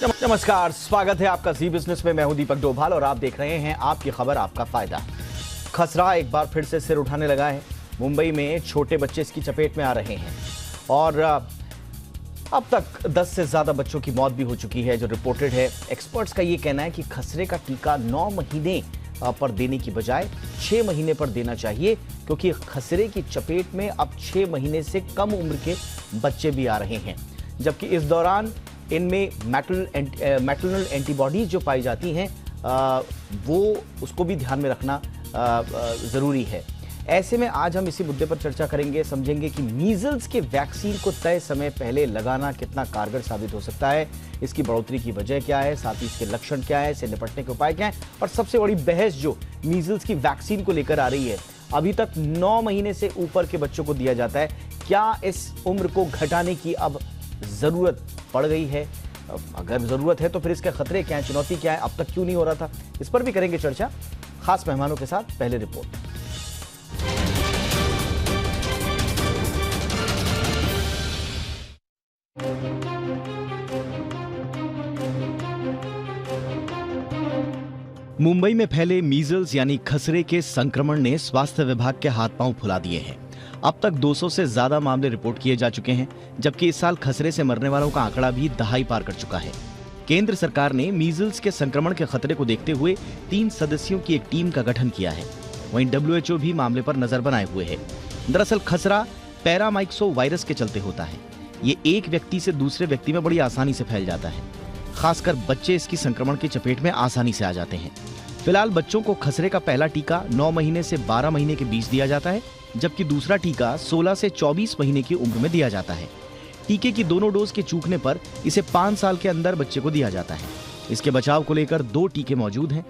नमस्कार, स्वागत है आपका जी बिजनेस में। मैं हूं दीपक डोभाल और आप देख रहे हैं आपकी खबर आपका फायदा। खसरा एक बार फिर से सिर उठाने लगा है। मुंबई में छोटे बच्चे इसकी चपेट में आ रहे हैं और अब तक 10 से ज्यादा बच्चों की मौत भी हो चुकी है जो रिपोर्टेड है। एक्सपर्ट्स का यह कहना है कि खसरे का टीका 9 महीने पर देने की बजाय 6 महीने पर देना चाहिए, क्योंकि खसरे की चपेट में अब 6 महीने से कम उम्र के बच्चे भी आ रहे हैं, जबकि इस दौरान इनमें मैटरनल एंटीबॉडीज जो पाई जाती हैं वो उसको भी ध्यान में रखना ज़रूरी है। ऐसे में आज हम इसी मुद्दे पर चर्चा करेंगे, समझेंगे कि मीजल्स के वैक्सीन को तय समय पहले लगाना कितना कारगर साबित हो सकता है, इसकी बढ़ोतरी की वजह क्या है, साथ ही इसके लक्षण क्या है, इससे निपटने के उपाय क्या हैं, और सबसे बड़ी बहस जो मीजल्स की वैक्सीन को लेकर आ रही है। अभी तक 9 महीने से ऊपर के बच्चों को दिया जाता है, क्या इस उम्र को घटाने की अब जरूरत पड़ गई है? अगर जरूरत है तो फिर इसके खतरे क्या हैं, चुनौती क्या है, अब तक क्यों नहीं हो रहा था, इस पर भी करेंगे चर्चा खास मेहमानों के साथ। पहले रिपोर्ट। मुंबई में फैले मीजल्स यानी खसरे के संक्रमण ने स्वास्थ्य विभाग के हाथ पांव फुला दिए हैं। अब तक 200 से ज्यादा मामले रिपोर्ट किए जा चुके हैं, जबकि इस साल खसरे से मरने वालों का आंकड़ा भी दहाई पार कर चुका है। केंद्र सरकार ने मीजल्स के संक्रमण के खतरे को देखते हुए 3 सदस्यों की एक टीम का गठन किया है। वहीं WHO भी मामले पर नजर बनाए हुए है। दरअसल खसरा पैरामाइक्सो वायरस के चलते होता है। ये एक व्यक्ति से दूसरे व्यक्ति में बड़ी आसानी से फैल जाता है। खासकर बच्चे इसकी संक्रमण की चपेट में आसानी से आ जाते हैं। फिलहाल बच्चों को खसरे का पहला टीका 9 महीने से 12 महीने के बीच दिया जाता है, जबकि दूसरा टीका 16 से 24 महीने की उम्र में दिया जाता है। टीके की दोनों डोज के चूकने पर इसे 5 साल के अंदर बच्चे को दिया जाता है। इसके बचाव को लेकर 2 टीके मौजूद हैं।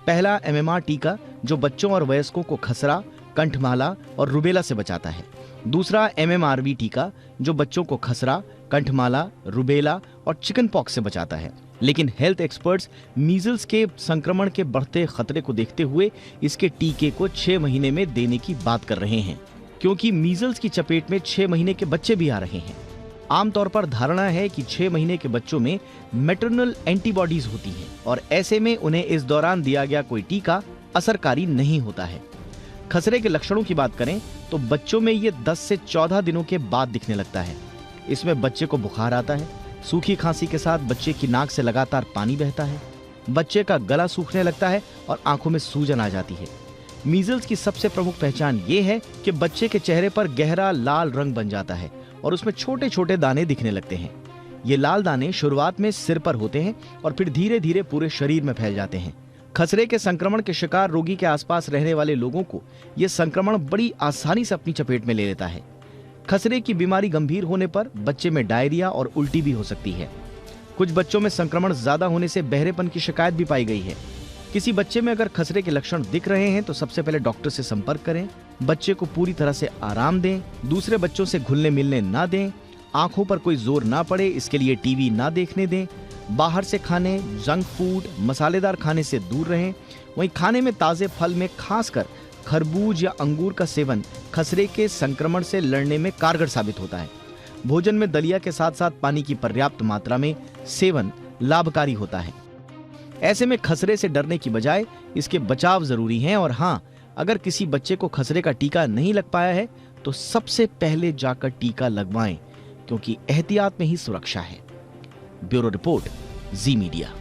पहला MMR टीका जो बच्चों और वयस्कों को खसरा, कंठमाला और रुबेला से बचाता है। दूसरा MMRV टीका जो बच्चों को खसरा, कंठमाला, रुबेला और चिकन पॉक्स से बचाता है। लेकिन हेल्थ एक्सपर्ट्स मीजल्स के संक्रमण के बढ़ते खतरे को देखते हुए इसके टीके को 6 महीने में देने की बात कर रहे हैं, क्योंकि मीजल्स की चपेट में 6 महीने के बच्चे भी आ रहे हैं। आमतौर पर धारणा है कि 6 महीने के बच्चों में मैटरनल एंटीबॉडीज होती हैं और ऐसे में उन्हें इस दौरान दिया गया कोई टीका असरकारी नहीं होता है। खसरे के लक्षणों की बात करें तो बच्चों में ये 10 से 14 दिनों के बाद दिखने लगता है। इसमें बच्चे को बुखार आता है, सूखी खांसी के साथ बच्चे की नाक से लगातार पानी बहता है, बच्चे का गला सूखने लगता है और आंखों में सूजन आ जाती है। मीजल्स की सबसे प्रमुख पहचान ये है कि बच्चे के चेहरे पर गहरा लाल रंग बन जाता है और उसमें छोटे छोटे दाने दिखने लगते हैं। ये लाल दाने शुरुआत में सिर पर होते हैं और फिर धीरे धीरे पूरे शरीर में फैल जाते हैं। खसरे के संक्रमण के शिकार रोगी के आसपास रहने वाले लोगों को यह संक्रमण बड़ी आसानी से अपनी चपेट में ले लेता है। खसरे की बीमारी गंभीर होने पर बच्चे में डायरिया और उल्टी भी हो सकती है। कुछ बच्चों में संक्रमण ज्यादा होने से बहरेपन की शिकायत भी पाई गई है। किसी बच्चे में अगर खसरे के लक्षण दिख रहे हैं तो सबसे पहले डॉक्टर से संपर्क करें। बच्चे को पूरी तरह से आराम दें, दूसरे बच्चों से घुलने मिलने ना दें, आंखों पर कोई जोर ना पड़े इसके लिए टीवी ना देखने दें, बाहर से खाने, जंक फूड, मसालेदार खाने से दूर रहें। वहीं खाने में ताजे फल में खासकर खरबूज या अंगूर का सेवन खसरे के संक्रमण से लड़ने में कारगर साबित होता है। भोजन में दलिया के साथ साथ पानी की पर्याप्त मात्रा में सेवन लाभकारी होता है। ऐसे में खसरे से डरने की बजाय इसके बचाव जरूरी है। और हाँ, अगर किसी बच्चे को खसरे का टीका नहीं लग पाया है तो सबसे पहले जाकर टीका लगवाएं, क्योंकि एहतियात में ही सुरक्षा है। ब्यूरो रिपोर्ट, जी मीडिया।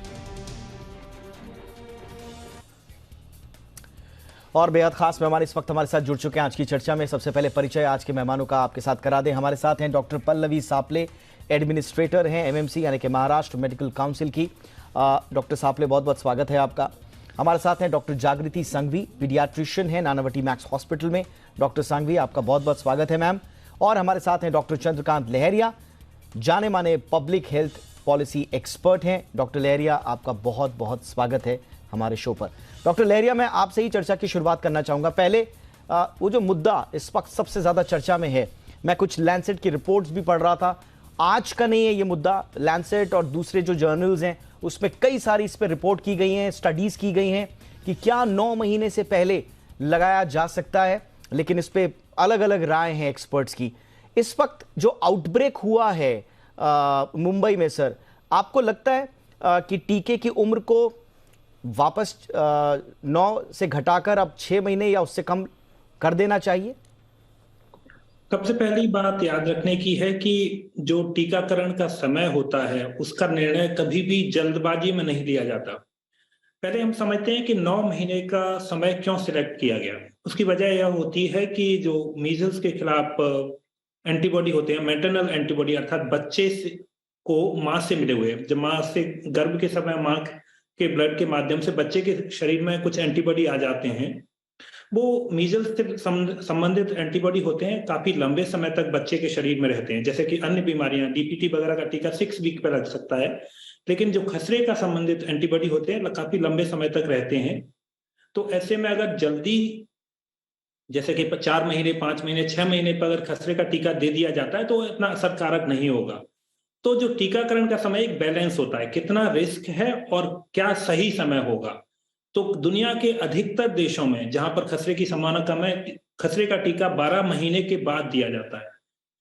और बेहद खास मेहमान इस वक्त हमारे साथ जुड़ चुके हैं आज की चर्चा में। सबसे पहले परिचय आज के मेहमानों का आपके साथ करा दें। हमारे साथ हैं डॉक्टर पल्लवी सापले, एडमिनिस्ट्रेटर हैं MMC यानी कि महाराष्ट्र मेडिकल काउंसिल की। डॉक्टर सापले, बहुत बहुत स्वागत है आपका। हमारे साथ हैं डॉक्टर जागृति संघवी, पीडियाट्रिशियन है नानावटी मैक्स हॉस्पिटल में। डॉक्टर संघवी, आपका बहुत बहुत स्वागत है मैम। और हमारे साथ हैं डॉक्टर चंद्रकांत लहरिया, जाने माने पब्लिक हेल्थ पॉलिसी एक्सपर्ट हैं। डॉक्टर लहरिया, आपका बहुत बहुत स्वागत है हमारे शो पर। डॉक्टर लहरिया, मैं आपसे ही चर्चा की शुरुआत करना चाहूंगा। पहले वो जो मुद्दा इस वक्त सबसे ज्यादा चर्चा में है, मैं कुछ लैंसेट की रिपोर्ट्स भी पढ़ रहा था, आज का नहीं है ये मुद्दा। लैंसेट और दूसरे जो जर्नल्स हैं उसमें कई सारी इस पर रिपोर्ट की गई हैं, स्टडीज की गई हैं कि क्या 9 महीने से पहले लगाया जा सकता है, लेकिन इस पे अलग अलग राय हैं एक्सपर्ट्स की। इस वक्त जो आउटब्रेक हुआ है मुंबई में, सर, आपको लगता है कि टीके की उम्र को वापस 9 से घटाकर अब 6 महीने या उससे कम कर देना चाहिए? सबसे पहली बात याद रखने की है कि जो टीकाकरण का समय होता है उसका निर्णय कभी भी जल्दबाजी में नहीं लिया जाता। पहले हम समझते हैं कि 9 महीने का समय क्यों सिलेक्ट किया गया। उसकी वजह यह होती है कि जो मीजल्स के खिलाफ एंटीबॉडी होते हैं, मैटरनल एंटीबॉडी, अर्थात बच्चे से को मां से मिले हुए, जब मां से गर्भ के समय मां के ब्लड के माध्यम से बच्चे के शरीर में कुछ एंटीबॉडी आ जाते हैं, वो मीजल्स से संबंधित एंटीबॉडी होते हैं, काफी लंबे समय तक बच्चे के शरीर में रहते हैं। जैसे कि अन्य बीमारियां, डीपीटी वगैरह का टीका 6 वीक पे लग सकता है, लेकिन जो खसरे का संबंधित एंटीबॉडी होते हैं काफी लंबे समय तक रहते हैं। तो ऐसे में अगर जल्दी, जैसे कि 4 महीने, 5 महीने, 6 महीने पर अगर खसरे का टीका दे दिया जाता है तो इतना असरकारक नहीं होगा। तो जो टीकाकरण का समय एक बैलेंस होता है, कितना रिस्क है और क्या सही समय होगा। तो दुनिया के अधिकतर देशों में जहां पर खसरे की संभावना कम है, खसरे का टीका 12 महीने के बाद दिया जाता है।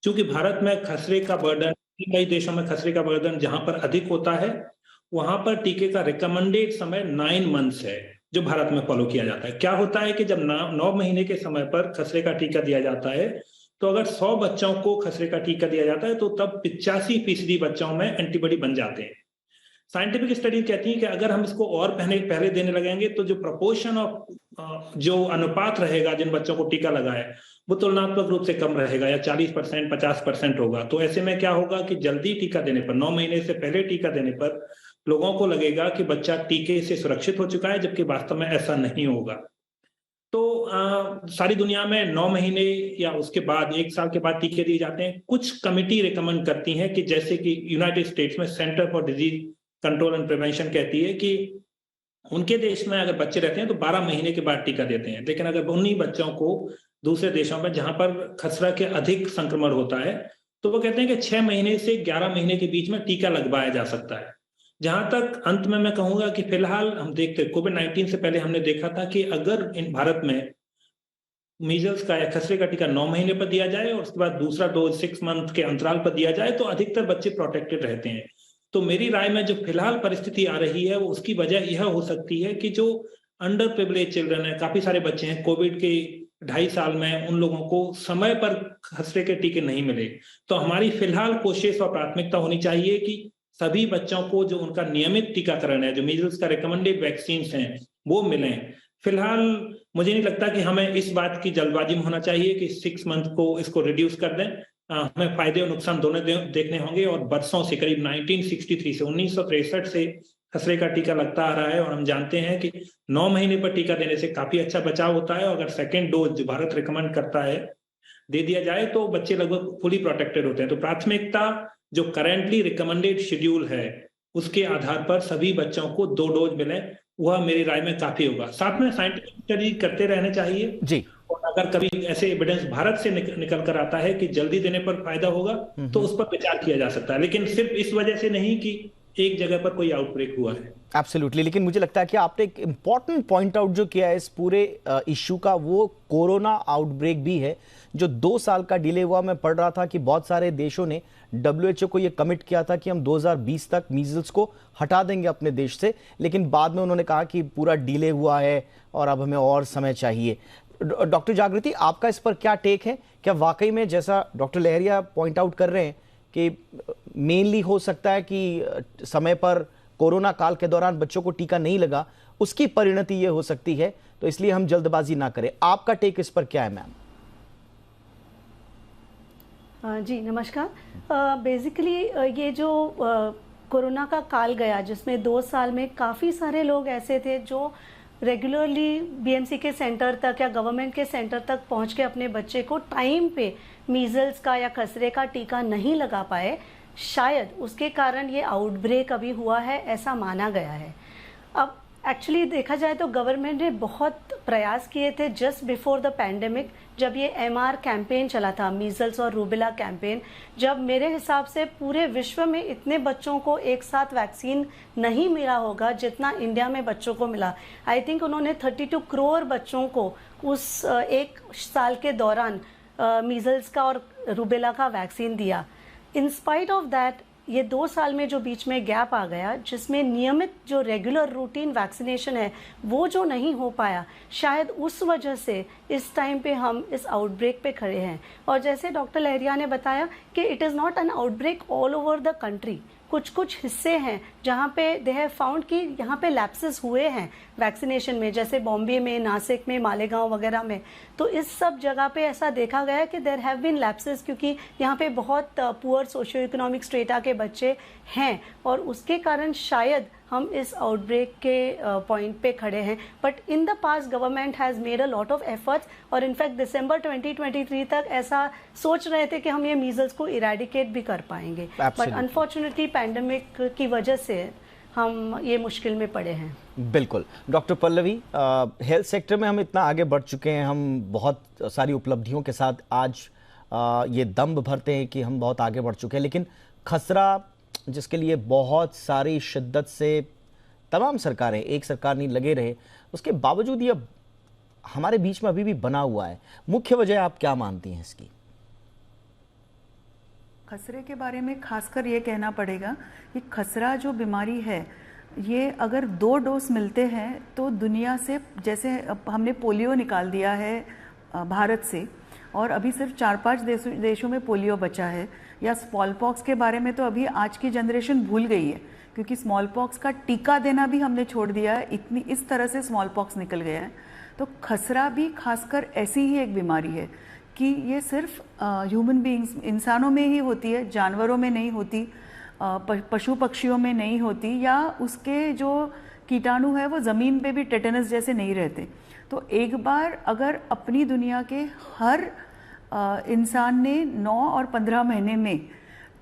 क्योंकि भारत में खसरे का बर्डन, कई देशों में खसरे का बर्डन जहां पर अधिक होता है, वहां पर टीके का रिकमेंडेड समय 9 मंथ्स है, जो भारत में फॉलो किया जाता है। क्या होता है कि जब 9 महीने के समय पर खसरे का टीका दिया जाता है, तो अगर 100 बच्चों को खसरे का टीका दिया जाता है तो तब 85% बच्चों में एंटीबॉडी बन जाते हैं। साइंटिफिक स्टडी कहती है कि अगर हम इसको और पहले देने लगेंगे तो जो प्रोपोर्शन ऑफ जो अनुपात रहेगा जिन बच्चों को टीका लगाए, वो तुलनात्मक रूप से कम रहेगा, या 40%, 50% होगा। तो ऐसे में क्या होगा कि जल्दी टीका देने पर, 9 महीने से पहले टीका देने पर लोगों को लगेगा कि बच्चा टीके से सुरक्षित हो चुका है, जबकि वास्तव में ऐसा नहीं होगा। तो सारी दुनिया में 9 महीने या उसके बाद 1 साल के बाद टीके दिए जाते हैं। कुछ कमिटी रिकमेंड करती हैं कि, जैसे कि यूनाइटेड स्टेट्स में centre for disease control and prevention कहती है कि उनके देश में अगर बच्चे रहते हैं तो 12 महीने के बाद टीका देते हैं। लेकिन अगर उन्हीं बच्चों को दूसरे देशों में जहां पर खसरा के अधिक संक्रमण होता है, तो वो कहते हैं कि 6 महीने से 11 महीने के बीच में टीका लगवाया जा सकता है। जहां तक अंत में मैं कहूंगा कि फिलहाल हम देखते, कोविड-19 से पहले हमने देखा था कि अगर इन भारत में मीजल्स का या खसरे का टीका 9 महीने पर दिया जाए और उसके बाद दूसरा डोज 6 मंथ के अंतराल पर दिया जाए, तो अधिकतर बच्चे प्रोटेक्टेड रहते हैं। तो मेरी राय में जो फिलहाल परिस्थिति आ रही है, वो उसकी वजह यह हो सकती है कि जो अंडर प्रिविलेज चिल्ड्रन है, काफी सारे बच्चे हैं, कोविड के 2.5 साल में उन लोगों को समय पर खसरे के टीके नहीं मिले। तो हमारी फिलहाल कोशिश और प्राथमिकता होनी चाहिए कि सभी बच्चों को जो उनका नियमित टीकाकरण है, जो मीजल्स का रिकमेंडेड वैक्सीन हैं, वो मिलें। फिलहाल मुझे नहीं लगता कि हमें इस बात की जल्दबाजी में होना चाहिए कि 6 मंथ को इसको रिड्यूस कर दें। हमें फायदे और नुकसान दोनों देखने होंगे। और बरसों से, करीब 1963 से 1963 से खसरे का टीका लगता आ रहा है, और हम जानते हैं कि 9 महीने पर टीका देने से काफी अच्छा बचाव होता है। अगर सेकेंड डोज जो भारत रिकमेंड करता है दे दिया जाए तो बच्चे लगभग फुली प्रोटेक्टेड होते हैं। तो प्राथमिकता जो करेंटली रिकमेंडेड शेड्यूल है, उसके आधार पर सभी बच्चों को 2 डोज मिले, वह मेरी राय में काफी होगा। साथ में साइंटिफिक स्टडी करते रहने चाहिए जी। और अगर कभी ऐसे एविडेंस भारत से निकल कर आता है कि जल्दी देने पर फायदा होगा, तो उस पर विचार किया जा सकता है, लेकिन सिर्फ इस वजह से नहीं कि एक जगह पर कोई आउटब्रेक हुआ है। एब्सोल्युटली। लेकिन मुझे लगता है कि आपने एक इंपॉर्टेंट पॉइंट आउट जो किया है इस पूरे इश्यू का, वो कोरोना आउटब्रेक भी है, जो 2 साल का डिले हुआ। मैं पढ़ रहा था कि बहुत सारे देशों ने WHO को ये कमिट किया था कि हम 2020 तक मीजल्स को हटा देंगे अपने देश से, लेकिन बाद में उन्होंने कहा कि पूरा डिले हुआ है और अब हमें और समय चाहिए। डॉक्टर जागृति, आपका इस पर क्या टेक है? क्या वाकई में, जैसा डॉक्टर लहरिया पॉइंट आउट कर रहे हैं, कि मेनली हो सकता है कि समय पर कोरोना काल के दौरान बच्चों को टीका नहीं लगा, उसकी परिणति ये हो सकती है, तो इसलिए हम जल्दबाजी ना करें। आपका टेक इस पर क्या है मैम? जी नमस्कार। बेसिकली ये जो कोरोना का काल गया, जिसमें 2 साल में काफ़ी सारे लोग ऐसे थे जो रेगुलरली बीएमसी के सेंटर तक या गवर्नमेंट के सेंटर तक पहुंच के अपने बच्चे को टाइम पे मीजल्स का या खसरे का टीका नहीं लगा पाए। शायद उसके कारण ये आउटब्रेक अभी हुआ है, ऐसा माना गया है। अब एक्चुअली देखा जाए तो गवर्नमेंट ने बहुत प्रयास किए थे जस्ट बिफोर द पैंडेमिक, जब ये MR कैंपेन चला था, मीजल्स और रूबेला कैंपेन, जब मेरे हिसाब से पूरे विश्व में इतने बच्चों को एक साथ वैक्सीन नहीं मिला होगा जितना इंडिया में बच्चों को मिला। आई थिंक उन्होंने 32 करोड़ बच्चों को उस 1 साल के दौरान मीजल्स का और रूबेला का वैक्सीन दिया। इन स्पाइट ऑफ दैट ये 2 साल में जो बीच में गैप आ गया, जिसमें नियमित जो रेगुलर रूटीन वैक्सीनेशन है वो जो नहीं हो पाया, शायद उस वजह से इस टाइम पे हम इस आउटब्रेक पे खड़े हैं। और जैसे डॉक्टर लहरिया ने बताया कि it is not an outbreak all over the country, कुछ हिस्से हैं जहाँ पे दे हैव फाउंड कि यहाँ पे लैप्सेस हुए हैं वैक्सीनेशन में, जैसे बॉम्बे में, नासिक में, मालेगांव वगैरह में। तो इस सब जगह पे ऐसा देखा गया कि देयर हैव बीन लैप्सेस, क्योंकि यहाँ पे बहुत पुअर सोशियो इकोनॉमिक स्ट्रेटा के बच्चे हैं और उसके कारण शायद हम इस आउटब्रेक के पॉइंट पे खड़े हैं। But in the past government has made a lot of efforts और इनफैक्ट दिसंबर 2023 तक ऐसा सोच रहे थे कि हम ये मीजल्स को इरेडिकेट भी कर पाएंगे, बट अनफॉर्चुनेटली पैंडेमिक की वजह से हम ये मुश्किल में पड़े हैं। बिल्कुल। डॉक्टर पल्लवी, हेल्थ सेक्टर में हम इतना आगे बढ़ चुके हैं, हम बहुत सारी उपलब्धियों के साथ आज ये दम भरते हैं कि हम बहुत आगे बढ़ चुके हैं, लेकिन खसरा जिसके लिए बहुत सारी शिद्दत से तमाम सरकारें, एक सरकार नहीं लगे रहे, उसके बावजूद ये हमारे बीच में अभी भी बना हुआ है। मुख्य वजह आप क्या मानती हैं इसकी? खसरे के बारे में खासकर ये कहना पड़ेगा कि खसरा जो बीमारी है, ये अगर 2 डोज मिलते हैं तो दुनिया से, जैसे हमने पोलियो निकाल दिया है भारत से और अभी सिर्फ 4-5 देशों में पोलियो बचा है, या स्मॉल पॉक्स के बारे में तो अभी आज की जनरेशन भूल गई है, क्योंकि स्मॉल पॉक्स का टीका देना भी हमने छोड़ दिया है, इतनी इस तरह से स्मॉल पॉक्स निकल गया है। तो खसरा भी खासकर ऐसी ही एक बीमारी है कि ये सिर्फ ह्यूमन बीइंग्स, इंसानों में ही होती है, जानवरों में नहीं होती, पशु पक्षियों में नहीं होती, या उसके जो कीटाणु है वो ज़मीन पे भी टेटनस जैसे नहीं रहते। तो एक बार अगर अपनी दुनिया के हर इंसान ने 9 और 15 महीने में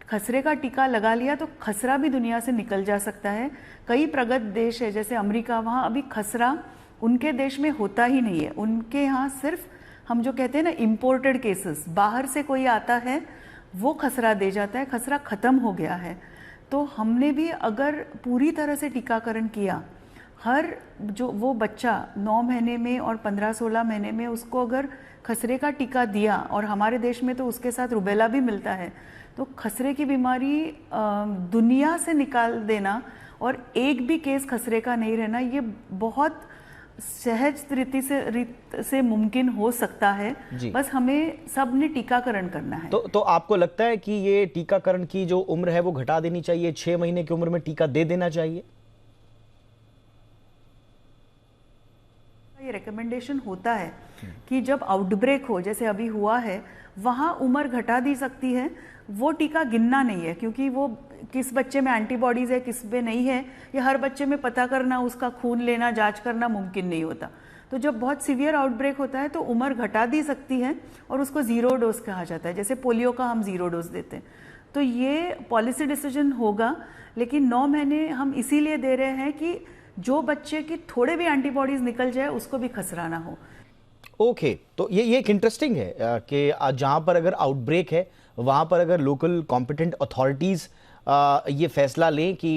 खसरे का टीका लगा लिया तो खसरा भी दुनिया से निकल जा सकता है। कई प्रगत देश है जैसे अमेरिका, वहाँ अभी खसरा उनके देश में होता ही नहीं है। उनके यहाँ सिर्फ हम जो कहते हैं ना इम्पोर्टेड केसेस, बाहर से कोई आता है वो खसरा दे जाता है, खसरा ख़त्म हो गया है। तो हमने भी अगर पूरी तरह से टीकाकरण किया, हर जो वो बच्चा 9 महीने में और 15-16 महीने में उसको अगर खसरे का टीका दिया, और हमारे देश में तो उसके साथ रुबेला भी मिलता है, तो खसरे की बीमारी दुनिया से निकाल देना और एक भी केस खसरे का नहीं रहना, ये बहुत सहज रीति से मुमकिन हो सकता है। बस हमें सब ने टीकाकरण करना है। तो आपको लगता है कि ये टीकाकरण की जो उम्र है वो घटा देनी चाहिए, 6 महीने की उम्र में टीका दे देना चाहिए? ये रिकमेंडेशन होता है कि जब आउटब्रेक हो, जैसे अभी हुआ है, वहाँ उम्र घटा दी सकती है। वो टीका गिनना नहीं है, क्योंकि वो किस बच्चे में एंटीबॉडीज़ है, किस में नहीं है, ये हर बच्चे में पता करना, उसका खून लेना, जांच करना मुमकिन नहीं होता। तो जब बहुत सीवियर आउटब्रेक होता है तो उम्र घटा दी सकती है और उसको 0 डोज कहा जाता है, जैसे पोलियो का हम 0 डोज देते हैं। तो ये पॉलिसी डिसीजन होगा, लेकिन 9 महीने हम इसीलिए दे रहे हैं कि जो बच्चे की थोड़े भी एंटीबॉडीज निकल जाए उसको भी खसरा ना हो। ओके, तो ये एक इंटरेस्टिंग है कि जहां पर अगर आउटब्रेक है वहां पर अगर लोकल कॉम्पिटेंट अथॉरिटीज ये फैसला लें कि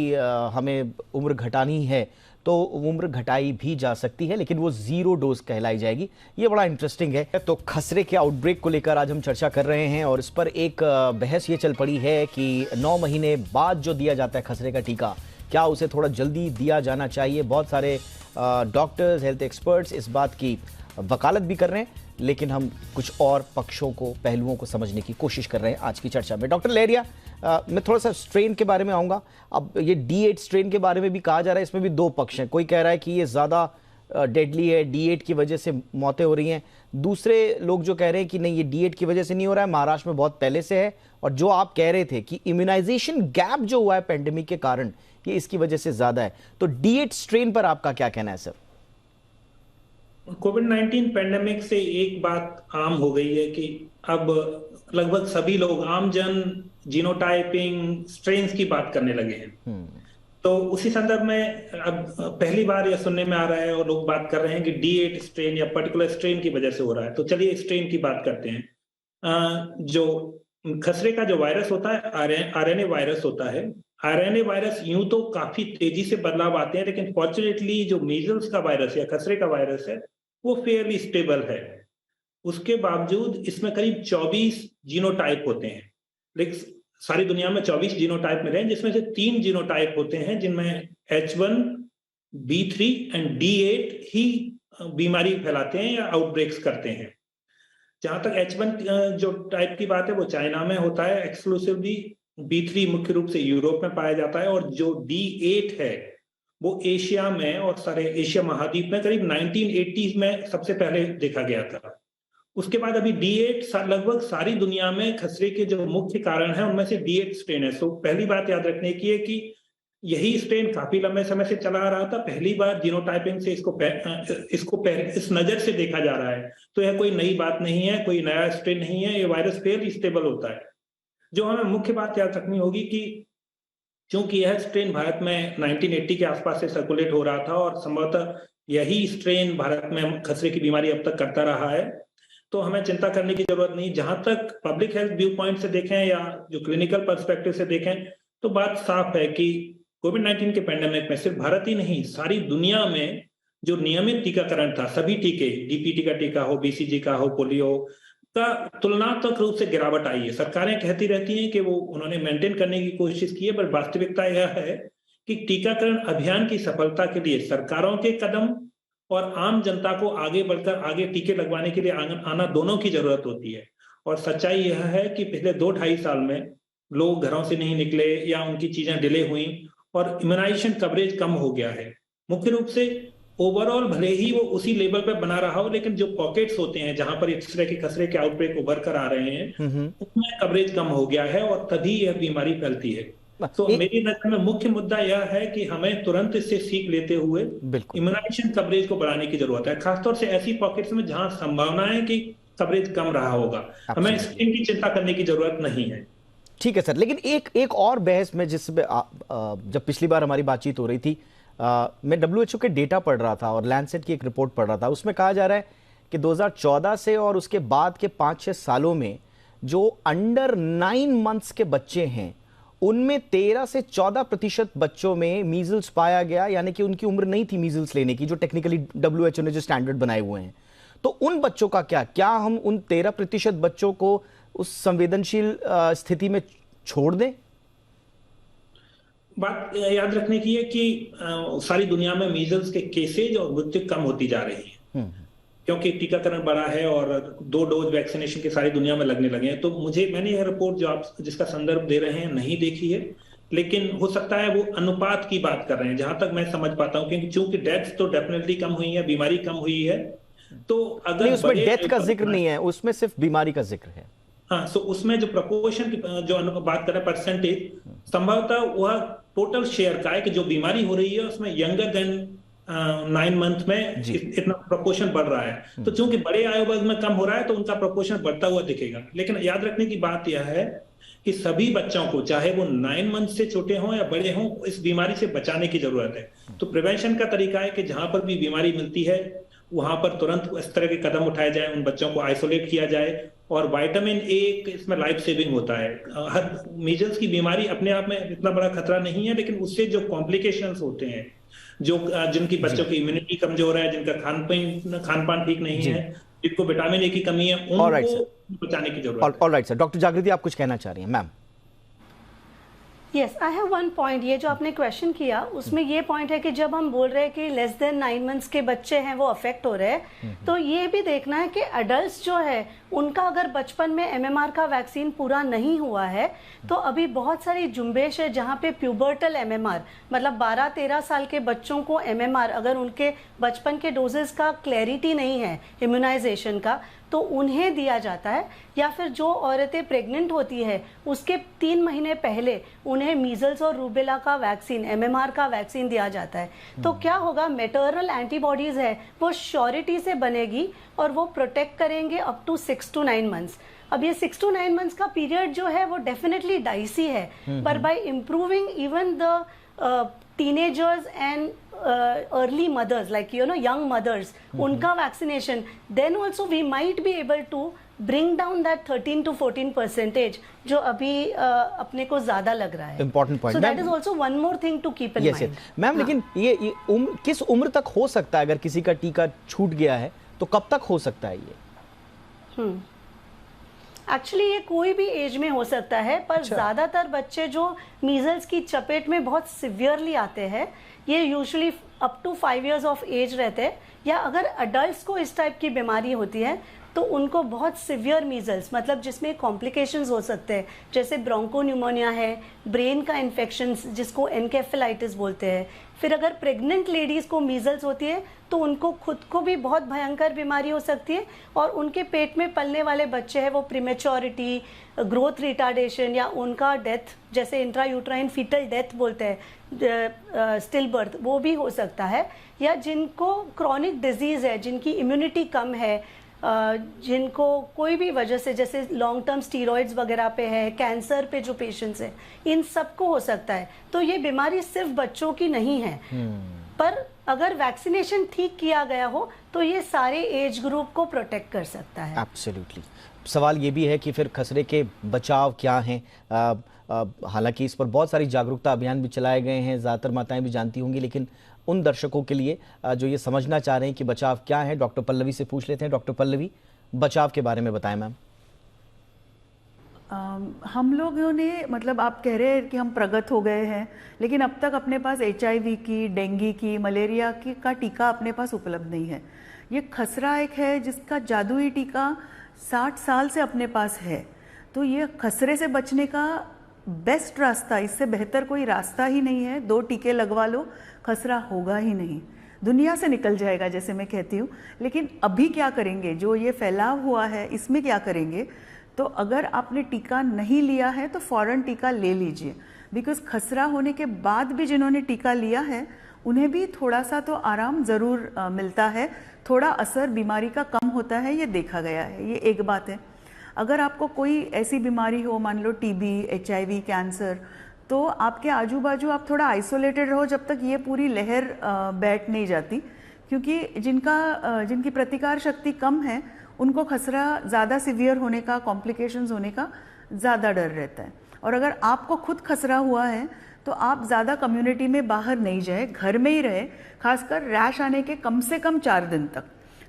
हमें उम्र घटानी है तो उम्र घटाई भी जा सकती है, लेकिन वो 0 डोज कहलाई जाएगी। ये बड़ा इंटरेस्टिंग है। तो खसरे के आउटब्रेक को लेकर आज हम चर्चा कर रहे हैं और इस पर एक बहस ये चल पड़ी है कि 9 महीने बाद जो दिया जाता है खसरे का टीका, क्या उसे थोड़ा जल्दी दिया जाना चाहिए। बहुत सारे डॉक्टर्स, हेल्थ एक्सपर्ट्स इस बात की वकालत भी कर रहे हैं, लेकिन हम कुछ और पक्षों को, पहलुओं को समझने की कोशिश कर रहे हैं आज की चर्चा में। डॉक्टर लहरिया, मैं थोड़ा सा स्ट्रेन के बारे में आऊँगा। अब ये D8 स्ट्रेन के बारे में भी कहा जा रहा है, इसमें भी 2 पक्ष हैं। कोई कह रहा है कि ये ज़्यादा डेडली है, D8 की वजह से मौतें हो रही हैं। दूसरे लोग जो कह रहे हैं कि नहीं, ये D8 की वजह से नहीं हो रहा है, महाराष्ट्र में बहुत पहले से है, और जो आप कह रहे थे कि इम्यूनाइजेशन गैप जो हुआ है पेंडेमिक के कारण, ये इसकी वजह से ज़्यादा है। तो D8 स्ट्रेन पर आपका क्या कहना है सर? कोविड-19 पेंडेमिक से एक बात आम हो गई है कि अब लगभग सभी लोग, आम जन, जीनोटाइपिंग, स्ट्रेन्स की बात करने लगे हैं। तो उसी संदर्भ में अब पहली बार यह सुनने में आ रहा है और लोग बात कर रहे हैं कि D8 स्ट्रेन या पर्टिकुलर स्ट्रेन की वजह से हो रहा है। तो चलिए स्ट्रेन की बात करते हैं। जो खसरे का जो वायरस होता है, आरएनए वायरस होता है। आरएनए वायरस यूं तो काफी तेजी से बदलाव आते हैं, लेकिन फॉर्चुनेटली जो मीजल्स का वायरस या खसरे का वायरस है वो फेयरली स्टेबल है। उसके बावजूद इसमें करीब 24 जीनोटाइप होते हैं। लेकिन सारी दुनिया में 24 जीनोटाइप मिले हैं, जिसमें से 3 जीनोटाइप होते हैं जिनमें H1, B3 एंड D8 ही बीमारी फैलाते हैं या आउटब्रेक्स करते हैं। जहां तक H1 जो टाइप की बात है वो चाइना में होता है एक्सक्लूसिवली, B3 मुख्य रूप से यूरोप में पाया जाता है, और जो D8 है वो एशिया में और सारे एशिया महाद्वीप में करीब 1980s में सबसे पहले देखा गया था। उसके बाद अभी D8 लगभग सारी दुनिया में खसरे के जो मुख्य कारण है उनमें से D8 स्ट्रेन है। तो पहली बात याद रखने की है कि यही स्ट्रेन काफी लंबे समय से चला आ रहा था, पहली बार जीनोटाइपिंग से इसको इस नजर से देखा जा रहा है। तो यह कोई नई बात नहीं है, कोई नया स्ट्रेन नहीं है, ये वायरस फेयर स्टेबल होता है। जो हमें मुख्य बात याद रखनी होगी कि क्योंकि यह स्ट्रेन भारत में 1980 के आसपास से सर्कुलेट हो रहा था और संभवतः यही स्ट्रेन भारत में खसरे की बीमारी अब तक करता रहा है, तो हमें चिंता करने की जरूरत नहीं। जहां तक पब्लिक हेल्थ व्यू पॉइंट से देखें या जो क्लिनिकल पर्सपेक्टिव से देखें तो बात साफ है कि कोविड-19 के पैंडेमिक में सिर्फ भारत ही नहीं, सारी दुनिया में जो नियमित टीकाकरण था, सभी टीके, डीपीटी का टीका हो, बीसीजी का हो, पोलियो का, तुलनात्मक रूप से गिरावट आई है। सरकारें कहती रहती हैं कि वो उन्होंने मेंटेन करने की कोशिश की है, पर वास्तविकता यह है कि टीकाकरण अभियान की सफलता के लिए सरकारों के कदम और आम जनता को आगे बढ़कर आगे टीके लगवाने के लिए आना दोनों की जरूरत होती है। और सच्चाई यह है कि पिछले 2-2.5 साल में लोग घरों से नहीं निकले या उनकी चीजें डिले हुई और इम्यूनाइजेशन कवरेज कम हो गया है। मुख्य रूप से ओवरऑल भले ही वो उसी लेवल पे बना रहा हो, लेकिन जो पॉकेट्स होते हैं जहां पर इस तरह के खसरे के आउटब्रेक उभर कर आ रहे हैं, उसमें कवरेज कम हो गया है और तभी यह बीमारी फैलती है। तो मेरी नजर में मुख्य मुद्दा यह है कि हमें तुरंत इससे सीख लेते हुए इम्यूनाइजेशन कवरेज को बढ़ाने की जरूरत है, खासतौर से ऐसी पॉकेट्स में जहां संभावना है कि कवरेज कम रहा होगा। हमें इनकी चिंता करने की जरूरत नहीं है। ठीक है सर, लेकिन एक और बहस में जिसमें जब पिछली बार हमारी बातचीत हो रही थी, मैं WHO के डेटा पढ़ रहा था और लैंसेट की एक रिपोर्ट पढ़ रहा था। उसमें कहा जा रहा है कि 2014 से और उसके बाद के 5-6 सालों में जो अंडर 9 मंथ्स के बच्चे हैं उनमें 13 से 14% बच्चों में मीजल्स पाया गया, यानी कि उनकी उम्र नहीं थी मीजल्स लेने की, जो टेक्निकली WHO ने जो स्टैंडर्ड बनाए हुए हैं। तो उन बच्चों का क्या हम उन 13% बच्चों को उस संवेदनशील स्थिति में छोड़ दें? बात याद रखने की है कि सारी दुनिया में मीजल्स के केसेज और मृत्यु कम होती जा रही है, क्योंकि टीकाकरण बढ़ा है और 2 डोज वैक्सीनेशन के सारी दुनिया में लगने लगे हैं। तो मैंने यह रिपोर्ट जो आप जिसका संदर्भ दे रहे हैं नहीं देखी है, लेकिन हो सकता है वो अनुपात की बात कर रहे हैं, जहां तक मैं समझ पाता हूं, क्योंकि चूंकि डेथ्स तो डेफिनेटली कम हुई है, बीमारी कम हुई है। तो अगर उसमें डेथ का जिक्र नहीं है, उसमें सिर्फ बीमारी का जिक्र है। हाँ, सो उसमें जो प्रपोर्शन की जो बात करें परसेंटेज, संभवतः वह टोटल शेयर का है कि जो बीमारी हो रही है उसमें यंगर देन 9 मंथ में इतना प्रोपोर्शन बढ़ रहा है। तो चूंकि बड़े आयु वर्ग में कम हो रहा है तो उनका प्रोपोर्शन बढ़ता हुआ दिखेगा। लेकिन याद रखने की बात यह है कि सभी बच्चों को, चाहे वो 9 मंथ से छोटे हों या बड़े हों, इस बीमारी से बचाने की जरूरत है। तो प्रिवेंशन का तरीका है कि जहां पर भी बीमारी मिलती है वहां पर तुरंत इस तरह के कदम उठाए जाए, उन बच्चों को आइसोलेट किया जाए। और विटामिन ए इसमें लाइफ सेविंग होता है। हर मीजल्स की बीमारी अपने आप में इतना बड़ा खतरा नहीं है, लेकिन उससे जो कॉम्प्लिकेशंस होते हैं, जिनकी बच्चों की इम्यूनिटी कमजोर है, जिनका खान पान ठीक नहीं है, जिनको विटामिन ए की कमी है, उनको बचाने की जरूरत है। ऑलराइट सर, डॉक्टर जागृति आप कुछ कहना चाह रही हैं ma'am? Yes, I have one point. ये जो आपने क्वेश्चन किया उसमें ये पॉइंट है कि जब हम बोल रहे हैं कि लेस देन 9 मंथ्स के बच्चे हैं वो अफेक्ट हो रहे हैं, तो ये भी देखना है कि अडल्ट जो है उनका अगर बचपन में MMR का वैक्सीन पूरा नहीं हुआ है तो अभी बहुत सारी जुम्बेश है जहाँ पे प्यूबर्टल MMR, मतलब 12-13 साल के बच्चों को MMR अगर उनके बचपन के डोजेस का क्लैरिटी नहीं है इम्यूनाइजेशन का तो उन्हें दिया जाता है, या फिर जो औरतें प्रेग्नेंट होती है उसके 3 महीने पहले उन्हें मीजल्स और रूबेला का वैक्सीन, MMR का वैक्सीन दिया जाता है। तो क्या होगा, मैटरनल एंटीबॉडीज है वो श्योरिटी से बनेगी और वो प्रोटेक्ट करेंगे अप टू 6 to 9 मंथ्स। अब ये 6 to 9 मंथ्स का पीरियड जो है वो डेफिनेटली डाइसी है, पर bye improving even the teenagers and early mothers, like young mothers, उनका vaccination, then also we might be able to bring down that 13 to 14% जो अभी अपने को ज्यादा लग रहा है। Important point. So that is also one more thing to keep in mind. Ma'am, लेकिन ये किस उम्र तक हो सकता है? अगर किसी का टीका छूट गया है तो कब तक हो सकता है ये? एक्चुअली ये कोई भी एज में हो सकता है, पर ज्यादातर बच्चे जो मीजल्स की चपेट में बहुत सिवियरली आते हैं, ये usually up to 5 years of age रहते हैं, या अगर अडल्ट्स को इस टाइप की बीमारी होती है तो उनको बहुत सिवियर मीजल्स, मतलब जिसमें कॉम्प्लिकेशंस हो सकते हैं, जैसे ब्रोंकोन्यूमोनिया है, ब्रेन का इन्फेक्शन जिसको एनकेफेलाइटिस बोलते हैं। फिर अगर प्रेग्नेंट लेडीज को मीजल्स होती है तो उनको खुद को भी बहुत भयंकर बीमारी हो सकती है, और उनके पेट में पलने वाले बच्चे हैं वो प्रीमेच्योरिटी, ग्रोथ रिटार्डेशन, या उनका डेथ, जैसे इंट्रायूट्राइन फीटल डेथ बोलते हैं, स्टिल बर्थ, वो भी हो सकता है। या जिनको क्रॉनिक डिजीज है, जिनकी इम्यूनिटी कम है, जिनको कोई भी वजह से, जैसे लॉन्ग टर्म स्टीरॉइड्स वगैरह पे है, कैंसर पे जो पेशेंट्स हैं, इन सबको हो सकता है। तो ये बीमारी सिर्फ बच्चों की नहीं है, पर अगर वैक्सीनेशन ठीक किया गया हो तो ये सारे एज ग्रुप को प्रोटेक्ट कर सकता है। एब्सोल्युटली। सवाल ये भी है कि फिर खसरे के बचाव क्या हैं? हालांकि इस पर बहुत सारी जागरूकता अभियान भी चलाए गए हैं, ज़्यादातर माताएं भी जानती होंगी, लेकिन उन दर्शकों के लिए जो ये समझना चाह रहे हैं कि बचाव क्या है, डॉक्टर पल्लवी से पूछ लेते हैं। डॉक्टर पल्लवी, बचाव के बारे में बताएं मैम। हम लोगों ने, मतलब आप कह रहे हैं कि हम प्रगत हो गए हैं, लेकिन अब तक अपने पास HIV की, डेंगू की, मलेरिया की का टीका अपने पास उपलब्ध नहीं है। ये खसरा एक है जिसका जादुई टीका 60 साल से अपने पास है। तो ये खसरे से बचने का बेस्ट रास्ता, इससे बेहतर कोई रास्ता ही नहीं है। 2 टीके लगवा लो, खसरा होगा ही नहीं, दुनिया से निकल जाएगा, जैसे मैं कहती हूँ। लेकिन अभी क्या करेंगे, जो ये फैलाव हुआ है इसमें क्या करेंगे? तो अगर आपने टीका नहीं लिया है तो फौरन टीका ले लीजिए, बिकॉज खसरा होने के बाद भी जिन्होंने टीका लिया है उन्हें भी थोड़ा सा तो आराम ज़रूर मिलता है, थोड़ा असर बीमारी का कम होता है, ये देखा गया है। ये एक बात है। अगर आपको कोई ऐसी बीमारी हो, मान लो TB, HIV, कैंसर, तो आपके आजू बाजू आप थोड़ा आइसोलेटेड रहो जब तक ये पूरी लहर बैठ नहीं जाती, क्योंकि जिनकी प्रतिकार शक्ति कम है उनको खसरा ज़्यादा सिवियर होने का, कॉम्प्लिकेशंस होने का ज़्यादा डर रहता है। और अगर आपको खुद खसरा हुआ है तो आप ज़्यादा कम्युनिटी में बाहर नहीं जाए, घर में ही रहे, खासकर रैश आने के कम से कम 4 दिन तक,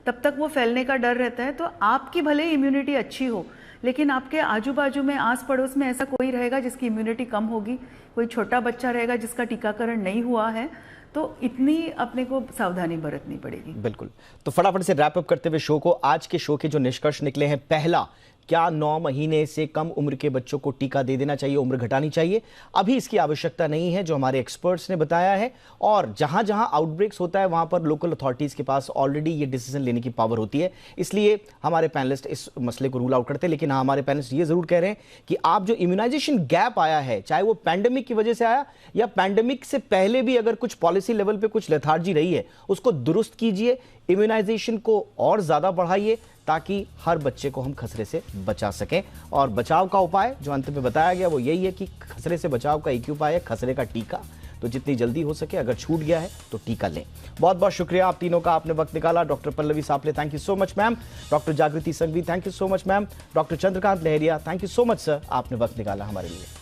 तब तक वो फैलने का डर रहता है। तो आपकी भले ही इम्यूनिटी अच्छी हो, लेकिन आपके आजू बाजू में, आस पड़ोस में ऐसा कोई रहेगा जिसकी इम्यूनिटी कम होगी, कोई छोटा बच्चा रहेगा जिसका टीकाकरण नहीं हुआ है, तो इतनी अपने को सावधानी बरतनी पड़ेगी। बिल्कुल। तो फटाफट से रैप अप करते हुए शो को, आज के शो के जो निष्कर्ष निकले हैं, पहला, क्या 9 महीने से कम उम्र के बच्चों को टीका दे देना चाहिए, उम्र घटानी चाहिए? अभी इसकी आवश्यकता नहीं है, जो हमारे एक्सपर्ट्स ने बताया है। और जहां जहां आउटब्रेक्स होता है वहां पर लोकल अथॉरिटीज के पास ऑलरेडी ये डिसीजन लेने की पावर होती है, इसलिए हमारे पैनलिस्ट इस मसले को रूल आउट करते हैं। लेकिन हाँ, हमारे पैनलिस्ट ये जरूर कह रहे हैं कि आप जो इम्यूनाइजेशन गैप आया है, चाहे वो पैंडेमिक की वजह से आया या पैंडेमिक से पहले भी अगर कुछ पॉलिसी लेवल पे कुछ लेथार्जी रही है, उसको दुरुस्त कीजिए, इम्यूनाइजेशन को और ज्यादा बढ़ाइए, ताकि हर बच्चे को हम खसरे से बचा सकें। और बचाव का उपाय जो अंत में बताया गया वो यही है कि खसरे से बचाव का एक ही उपाय है, खसरे का टीका। तो जितनी जल्दी हो सके, अगर छूट गया है तो टीका लें। बहुत बहुत शुक्रिया आप तीनों का, आपने वक्त निकाला। Doctor Pallavi Saple, thank you so much ma'am. Doctor Jagruti Sanghvi, thank you so much ma'am. Doctor Chandrakant Lahariya, thank you so much sir, आपने वक्त निकाला हमारे लिए।